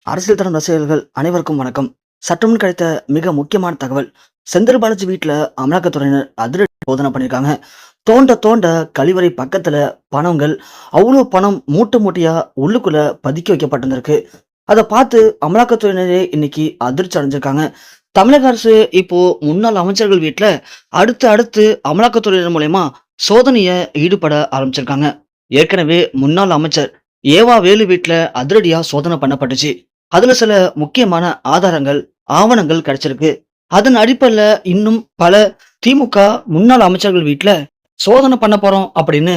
அரசியல் தரம் ரசிகர்கள் அனைவருக்கும் வணக்கம். சற்றுமுன் கிடைத்த மிக முக்கியமான தகவல். செந்தில் பாலாஜி வீட்டுல அமலாக்கத்துறையினர் அதிரடி சோதனை பண்ணியிருக்காங்க. தோண்ட தோண்ட கழிவறை பக்கத்துல பணங்கள், அவ்வளோ பணம் மூட்டை மூட்டையா உள்ளுக்குள்ள பதுக்கி வைக்கப்பட்டிருந்திருக்கு. அதை பார்த்து அமலாக்கத்துறையினரே இன்னைக்கு அதிர்ச்சி அடைஞ்சிருக்காங்க. தமிழக அரசு இப்போ முன்னாள் அமைச்சர்கள் வீட்டுல அடுத்து அடுத்து அமலாக்கத்துறையினர் மூலயமா சோதனைய ஈடுபட ஆரம்பிச்சிருக்காங்க. ஏற்கனவே முன்னாள் அமைச்சர் ஏவா வேலு வீட்டுல அதிரடியா சோதனை பண்ணப்பட்டுச்சு. அதுல சில முக்கியமான ஆதாரங்கள், ஆவணங்கள் கிடைச்சிருக்கு. அதன் அடிப்படையில இன்னும் பல திமுக முன்னாள் அமைச்சர்கள் வீட்டுல சோதனை பண்ண போறோம் அப்படின்னு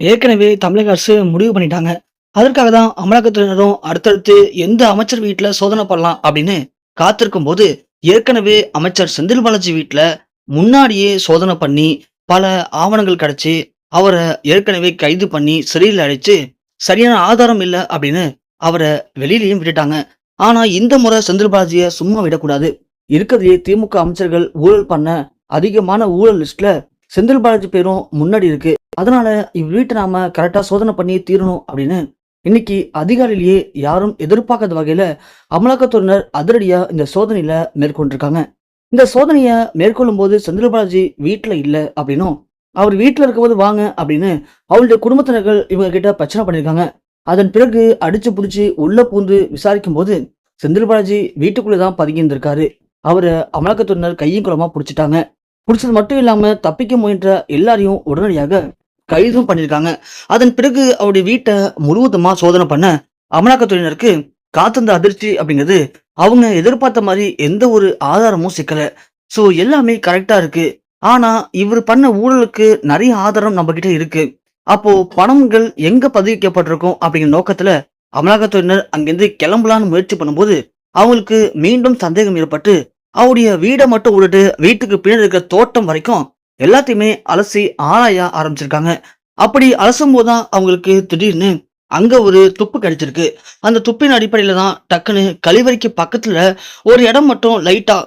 ஏற்கனவே தமிழக அரசு முடிவு பண்ணிட்டாங்க. அதற்காக தான் அமலாக்கத்துறையினரும் அடுத்தடுத்து எந்த அமைச்சர் வீட்டுல சோதனை பண்ணலாம் அப்படின்னு காத்திருக்கும் போது, ஏற்கனவே அமைச்சர் செந்தில் பாலாஜி வீட்டுல முன்னாடியே சோதனை பண்ணி பல ஆவணங்கள் கிடைச்சு அவரை ஏற்கனவே கைது பண்ணி சிறையில் அடைச்சு சரியான ஆதாரம் இல்லை அப்படின்னு அவரை வெளியிலயும் விட்டுட்டாங்க. ஆனா இந்த முறை செந்தில் பாலாஜியை சும்மா விடக்கூடாது. இருக்கிறதுலே திமுக அமைச்சர்கள் ஊழல் பண்ண அதிகமான ஊழல் லிஸ்ட்ல செந்தில் பாலாஜி பேரும் முன்னாடி இருக்கு. அதனால இவ்வீட்டை நாம கரெக்டா சோதனை பண்ணி தீரணும் அப்படின்னு இன்னைக்கு அதிகாலையிலேயே யாரும் எதிர்பார்க்காத வகையில அமலாக்கத்துறையினர் அதிரடியா இந்த சோதனையில மேற்கொண்டிருக்காங்க. இந்த சோதனையை மேற்கொள்ளும் போது செந்தில் பாலாஜி வீட்டுல இல்ல அப்படின்னும், அவர் வீட்டுல இருக்கும்போது வாங்க அப்படின்னு அவருடைய குடும்பத்தினர்கள் இவங்க கிட்ட பிரச்சனை பண்ணியிருக்காங்க. அதன் பிறகு அடிச்சு புடிச்சு உள்ள பூந்து விசாரிக்கும் போது செந்தில் பாலாஜி வீட்டுக்குள்ளதான் பதுங்கி இருந்திருக்காரு. அவரை அமலாக்கத்துறையினர் கையும் குளமா பிடிச்சிட்டாங்க. பிடிச்சது மட்டும் இல்லாம தப்பிக்க முயன்ற எல்லாரையும் உடனடியாக கைதும் பண்ணியிருக்காங்க. அதன் பிறகு அவருடைய வீட்டை முழுவதுமா சோதனை பண்ண அமலாக்கத்துறையினருக்கு காத்திருந்த அதிர்ச்சி அப்படிங்கிறது, அவங்க எதிர்பார்த்த மாதிரி எந்த ஒரு ஆதாரமும் சிக்கல. சோ எல்லாமே கரெக்டா இருக்கு. ஆனா இவர் பண்ண ஊழலுக்கு நிறைய ஆதாரம் நம்ம கிட்ட இருக்கு. அப்போ பணங்கள் எங்க பதிவிக்கப்பட்டிருக்கும் அப்படிங்கிற நோக்கத்துல அமலாக்கத்துறையினர் அங்கிருந்து கிளம்பலான்னு முயற்சி பண்ணும்போது அவங்களுக்கு மீண்டும் சந்தேகம் ஏற்பட்டு அவருடைய வீடை மட்டும் விட்டுட்டு வீட்டுக்கு பின்னாடி இருக்கிற தோட்டம் வரைக்கும் எல்லாத்தையுமே அலசி ஆராய ஆரம்பிச்சிருக்காங்க. அப்படி அலசும் போதுதான் அவங்களுக்கு திடீர்னு அங்க ஒரு துப்பு கிடைச்சிருக்கு. அந்த துப்பின் அடிப்படையில தான் டக்குன்னு கழிவறைக்கு பக்கத்துல ஒரு இடம் மட்டும் லைட்டா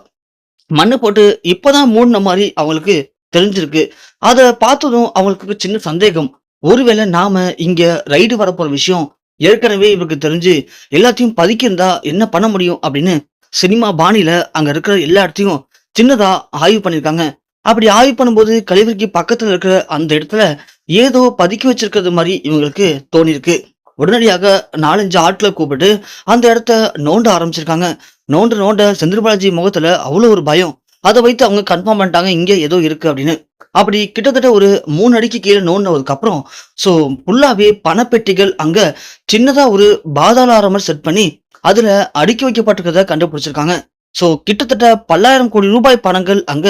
மண்ணு போட்டு இப்பதான் மூடின மாதிரி அவங்களுக்கு தெரிஞ்சிருக்கு. அதை பார்த்ததும் அவங்களுக்கு சின்ன சந்தேகம். ஒருவேளை நாம இங்க ரைடு வரப்போற விஷயம் ஏற்கனவே இவருக்கு தெரிஞ்சு எல்லாத்தையும் பதுக்கியிருந்தா என்ன பண்ண முடியும் அப்படின்னு சினிமா பாணியில அங்க இருக்கிற எல்லா இடத்தையும் சின்னதா ஆய்வு பண்ணிருக்காங்க. அப்படி ஆய்வு பண்ணும்போது கழிவறைக்கு பக்கத்துல இருக்கிற அந்த இடத்துல ஏதோ பதுக்கி வச்சிருக்கிறது மாதிரி இவங்களுக்கு தோணிருக்கு. உடனடியாக 4-5 ஆட்களை கூப்பிட்டு அந்த இடத்த நோண்ட ஆரம்பிச்சிருக்காங்க. நோண்ட நோண்ட செந்தில் பாலாஜி முகத்துல அவ்வளவு ஒரு பயம். அதை வைத்து அவங்க கன்ஃபார்ம் பண்ணிட்டாங்க இங்க ஏதோ இருக்கு அப்படின்னு. அப்படி கிட்டத்தட்ட ஒரு 3 அடிக்கு கீழே நோண்டினதுக்கு அப்புறம் சோ ஃபுல்லாவே பணப்பெட்டிகள் அங்க சின்னதா ஒரு பாதாள செட் பண்ணி அதுல அடுக்கி வைக்கப்பட்டிருக்கிறத கண்டுபிடிச்சிருக்காங்க. சோ கிட்டத்தட்ட பல்லாயிரம் கோடி ரூபாய் பணங்கள் அங்க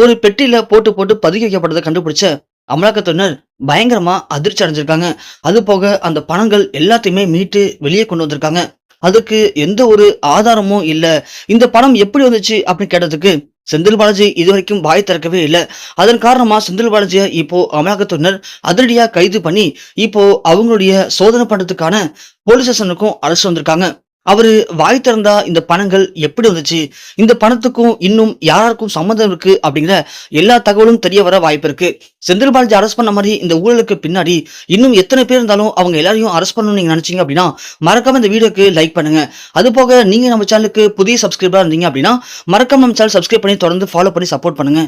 ஒரு பெட்டியில போட்டு போட்டு பதுக்கி வைக்கப்பட்டதை கண்டுபிடிச்ச அமலாக்கத்துறையினர் பயங்கரமா அதிர்ச்சி அடைஞ்சிருக்காங்க. அது போக அந்த பணங்கள் எல்லாத்தையுமே மீட்டு வெளியே கொண்டு வந்திருக்காங்க. அதுக்கு எந்த ஒரு ஆதாரமும் இல்ல. இந்த பணம் எப்படி வந்துச்சு அப்படின்னு கேட்டதுக்கு செந்தில் பாலாஜி இதுவரைக்கும் வாய் திறக்கவே இல்லை. அதன் காரணமா செந்தில் பாலாஜியை இப்போ அமலாக்கத்துறையினர் அதிரடியா கைது பண்ணி இப்போ அவங்களுடைய சோதனை பண்றதுக்கான போலீஸ் ஸ்டேஷனுக்கும் அழைச்சு வந்திருக்காங்க. அவரு வாய் திறந்தா இந்த பணங்கள் எப்படி வந்துச்சு, இந்த பணத்துக்கும் இன்னும் யாருக்கும் சம்மந்தம் இருக்கு அப்படிங்கிற எல்லா தகவலும் தெரிய வர வாய்ப்பு இருக்கு. செந்தில் பாலாஜி அரெஸ்ட் பண்ண மாதிரி இந்த ஊழலுக்கு பின்னாடி இன்னும் எத்தனை பேர் இருந்தாலும் அவங்க எல்லாரையும் அரெஸ்ட் பண்ணணும்னு நீங்க நினைச்சீங்க அப்படின்னா மறக்காம இந்த வீடியோக்கு லைக் பண்ணுங்க. அது போக நீங்க நம்ம சேனலுக்கு புதிய சப்ஸ்கிரைபரா இருந்தீங்க அப்படின்னா மறக்காம நம்ம சேனல் சப்ஸ்கிரைப் பண்ணி தொடர்ந்து ஃபாலோ பண்ணி சப்போர்ட் பண்ணுங்க.